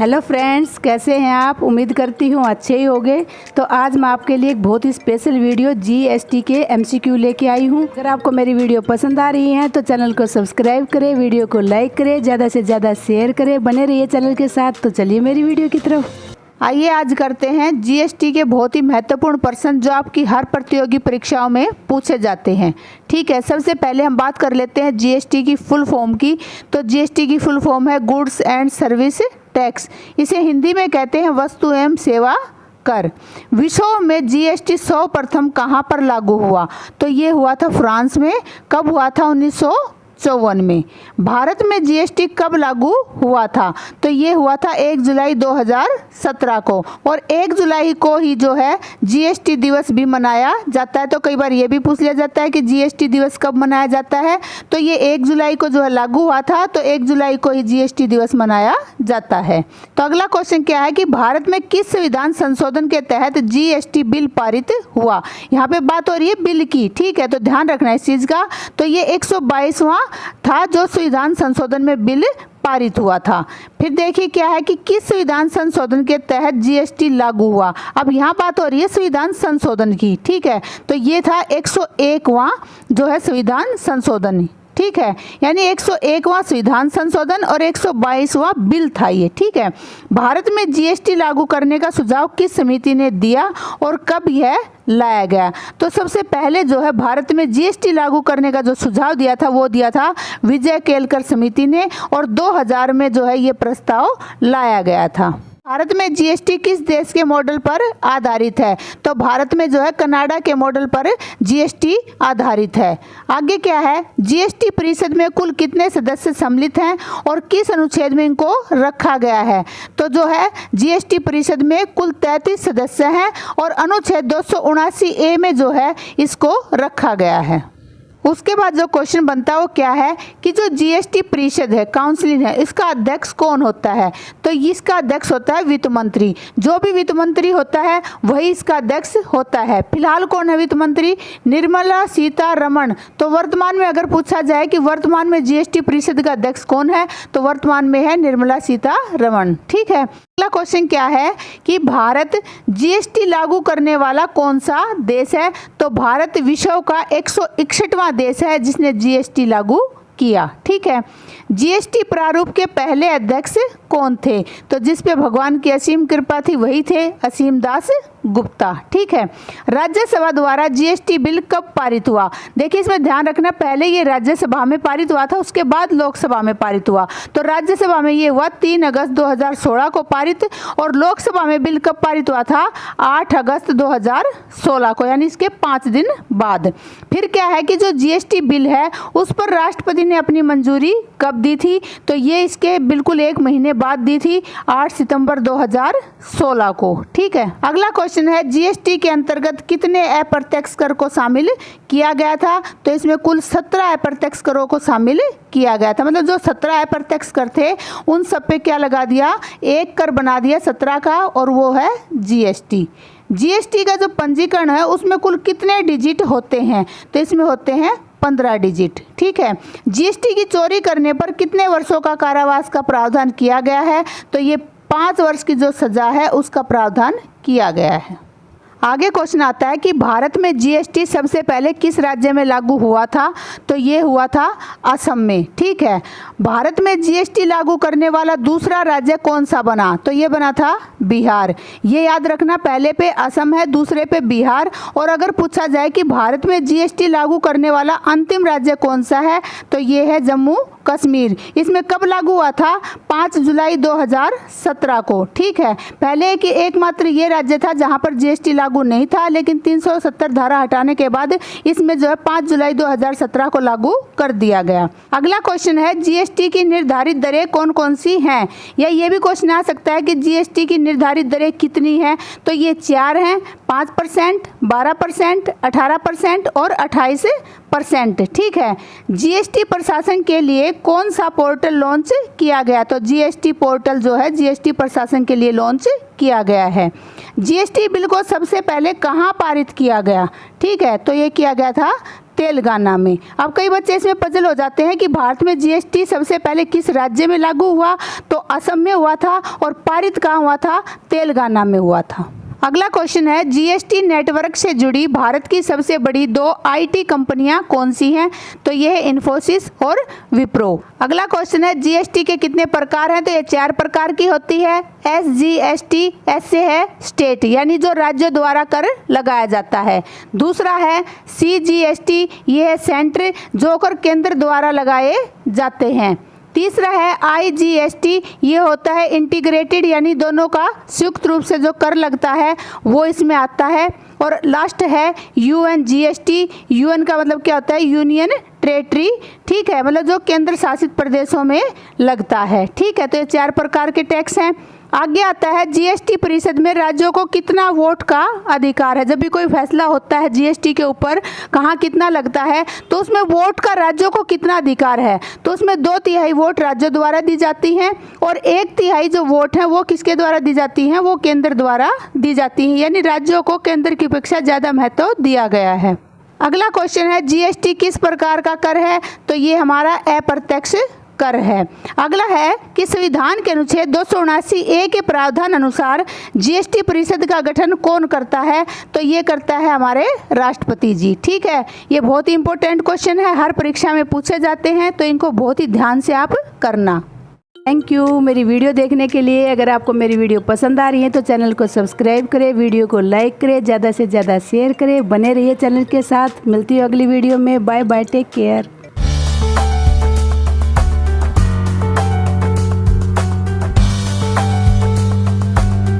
Hello friends, कैसे हैं आप। उम्मीद करती हूँ अच्छे ही होंगे। तो आज मैं आपके लिए एक बहुत ही स्पेशल वीडियो जीएसटी के एमसीक्यू लेके आई हूँ। अगर आपको मेरी वीडियो पसंद आ रही है तो चैनल को सब्सक्राइब करें, वीडियो को लाइक करें, ज़्यादा से ज़्यादा शेयर करें, बने रहिए चैनल के साथ। तो चलिए मेरी वीडियो की तरफ। आइए आज करते हैं जीएसटी के बहुत ही महत्वपूर्ण प्रश्न जो आपकी हर प्रतियोगी परीक्षाओं में पूछे जाते हैं। ठीक है, सबसे पहले हम बात कर लेते हैं जीएसटी की फुल फॉर्म की। तो जीएसटी की फुल फॉर्म है गुड्स एंड सर्विस टैक्स। इसे हिंदी में कहते हैं वस्तु एवं सेवा कर। विश्व में जीएसटी सर्वप्रथम कहाँ पर लागू हुआ? तो ये हुआ था फ्रांस में। कब हुआ था? 1954 में। भारत में जीएसटी कब लागू हुआ था? तो ये हुआ था 1 जुलाई 2017 को। और 1 जुलाई को ही जो है जीएसटी दिवस भी मनाया जाता है। तो कई बार ये भी पूछ लिया जाता है कि जीएसटी दिवस कब मनाया जाता है। तो ये 1 जुलाई को जो है लागू हुआ था, तो 1 जुलाई को ही जीएसटी दिवस मनाया जाता है। तो अगला क्वेश्चन क्या है कि भारत में किस संविधान संशोधन के तहत जीएसटी बिल पारित हुआ? यहाँ पे बात हो रही है बिल की। ठीक है, तो ध्यान रखना इस चीज का। तो ये 122वां था जो संविधान संशोधन में बिल पारित हुआ था। फिर देखिए क्या है कि किस संविधान संशोधन के तहत जीएसटी लागू हुआ। अब यहाँ बात हो रही है संविधान संशोधन की। ठीक है, तो ये था 101वां जो है संविधान संशोधन। ठीक है, यानी 101वां संविधान संशोधन और 122वां बिल था ये। ठीक है, भारत में जीएसटी लागू करने का सुझाव किस समिति ने दिया और कब यह लाया गया? तो सबसे पहले जो है भारत में जीएसटी लागू करने का जो सुझाव दिया था वो दिया था विजय केलकर समिति ने, और 2000 में जो है ये प्रस्ताव लाया गया था। भारत में जीएसटी किस देश के मॉडल पर आधारित है? तो भारत में जो है कनाडा के मॉडल पर जीएसटी आधारित है। आगे क्या है? जीएसटी परिषद में कुल कितने सदस्य सम्मिलित हैं और किस अनुच्छेद में इनको रखा गया है? तो जो है जीएसटी परिषद में कुल 33 सदस्य हैं और अनुच्छेद 279A में जो है इसको रखा गया है। उसके बाद जो क्वेश्चन बनता है वो क्या है कि जो जीएसटी परिषद है, काउंसिल है, इसका अध्यक्ष कौन होता है? तो इसका अध्यक्ष होता है वित्त मंत्री। जो भी वित्त मंत्री होता है वही इसका अध्यक्ष होता है। फिलहाल कौन है वित्त मंत्री? निर्मला सीतारमण। तो वर्तमान में अगर पूछा जाए कि वर्तमान में जीएसटी परिषद का अध्यक्ष कौन है, तो वर्तमान में है निर्मला सीतारमण। ठीक है, अगला क्वेश्चन क्या है कि भारत जीएसटी लागू करने वाला कौन सा देश है? तो भारत विश्व का 161वां देश है जिसने जीएसटी लागू किया। ठीक है, जीएसटी प्रारूप के पहले अध्यक्ष कौन थे? तो जिस पे भगवान की असीम कृपा थी वही थे असीम दास गुप्ता। ठीक है, राज्यसभा द्वारा जीएसटी बिल कब पारित हुआ? देखिए इसमें ध्यान रखना, पहले ये राज्यसभा में पारित हुआ था, उसके बाद लोकसभा में पारित हुआ। तो राज्यसभा में ये हुआ 3 अगस्त 2016 को पारित, और लोकसभा में बिल कब पारित हुआ था? 8 अगस्त 2016 को, यानी इसके 5 दिन बाद। फिर क्या है कि जो जीएसटी बिल है उस पर राष्ट्रपति ने अपनी मंजूरी कब दी थी? तो ये इसके बिल्कुल 1 महीने बाद दी थी, 8 सितंबर 2016 को। ठीक है, अगला क्वेश्चन है जीएसटी के अंतर्गत कितने अप्रत्यक्ष कर को शामिल किया गया था? तो इसमें कुल 17 अप्रत्यक्ष करों को शामिल किया गया था। मतलब जो 17 अप्रत्यक्ष कर थे उन सब पे क्या लगा दिया? एक कर बना दिया 17 का, और वो है जीएसटी। जीएसटी का जो पंजीकरण है उसमें कुल कितने डिजिट होते हैं? तो इसमें होते हैं 15 डिजिट। ठीक है, जीएसटी की चोरी करने पर कितने वर्षों का कारावास का प्रावधान किया गया है? तो ये 5 वर्ष की जो सजा है उसका प्रावधान किया गया है। आगे क्वेश्चन आता है कि भारत में जीएसटी सबसे पहले किस राज्य में लागू हुआ था? तो ये हुआ था असम में। ठीक है, भारत में जीएसटी लागू करने वाला दूसरा राज्य कौन सा बना? तो ये बना था बिहार। ये याद रखना, पहले पे असम है, दूसरे पे बिहार। और अगर पूछा जाए कि भारत में जीएसटी लागू करने वाला अंतिम राज्य कौन सा है, तो ये है जम्मू कश्मीर। इसमें कब लागू हुआ था? 5 जुलाई 2017 को। ठीक है, पहले एकमात्र ये राज्य था जहां पर जीएसटी लागू नहीं था, लेकिन 370 धारा हटाने के बाद इसमें जो है 5 जुलाई 2017 को लागू कर दिया गया। अगला क्वेश्चन है जीएसटी की निर्धारित दरें कौन कौन सी हैं? या ये भी क्वेश्चन आ सकता है कि जीएसटी की निर्धारित दरें कितनी हैं? तो ये 4 हैं, 5%, 12%, 18% और 28%। ठीक है, जीएसटी प्रशासन के लिए कौन सा पोर्टल लॉन्च किया गया? तो जीएसटी पोर्टल जो है जीएसटी प्रशासन के लिए लॉन्च किया गया है। जीएसटी बिल को सबसे पहले कहाँ पारित किया गया? ठीक है, तो ये किया गया था तेलंगाना में। अब कई बच्चे इसमें पजल हो जाते हैं कि भारत में जीएसटी सबसे पहले किस राज्य में लागू हुआ, तो असम में हुआ था और पारित कहाँ हुआ था, तेलंगाना में हुआ था। अगला क्वेश्चन है, जीएसटी नेटवर्क से जुड़ी भारत की सबसे बड़ी 2 आईटी कंपनियां कौन सी हैं, तो ये है इन्फोसिस और विप्रो। अगला क्वेश्चन है, जीएसटी के कितने प्रकार हैं, तो ये 4 प्रकार की होती है। एसजीएसटी, एस से है स्टेट, यानी जो राज्यों द्वारा कर लगाया जाता है। दूसरा है सीजीएसटी, ये है सेंटर, जो कर केंद्र द्वारा लगाए जाते हैं। तीसरा है आईजीएसटी, ये होता है इंटीग्रेटेड, यानी दोनों का संयुक्त रूप से जो कर लगता है वो इसमें आता है। और लास्ट है यूएनजीएसटी, यूएन का मतलब क्या होता है, यूनियन टेरिटरी, ठीक है, मतलब जो केंद्र शासित प्रदेशों में लगता है। ठीक है, तो ये 4 प्रकार के टैक्स हैं। आगे आता है, जीएसटी परिषद में राज्यों को कितना वोट का अधिकार है। जब भी कोई फैसला होता है जीएसटी के ऊपर कहाँ कितना लगता है, तो उसमें वोट का राज्यों को कितना अधिकार है, तो उसमें 2/3 वोट राज्यों द्वारा दी जाती हैं और 1/3 जो वोट है वो किसके द्वारा दी जाती हैं, वो केंद्र द्वारा दी जाती हैं, यानी राज्यों को केंद्र की अपेक्षा ज़्यादा महत्व दिया गया है। अगला क्वेश्चन है, जीएसटी किस प्रकार का कर है, तो ये हमारा अप्रत्यक्ष कर है। अगला है कि संविधान के अनुच्छेद 279A के प्रावधान अनुसार जीएसटी परिषद का गठन कौन करता है, तो ये करता है हमारे राष्ट्रपति जी। ठीक है, ये बहुत ही इंपॉर्टेंट क्वेश्चन है, हर परीक्षा में पूछे जाते हैं, तो इनको बहुत ही ध्यान से आप करना। थैंक यू मेरी वीडियो देखने के लिए। अगर आपको मेरी वीडियो पसंद आ रही है तो चैनल को सब्सक्राइब करें, वीडियो को लाइक करें, ज़्यादा से ज़्यादा शेयर करें, बने रहिए चैनल के साथ। मिलती हूँ अगली वीडियो में। Bye bye, take care.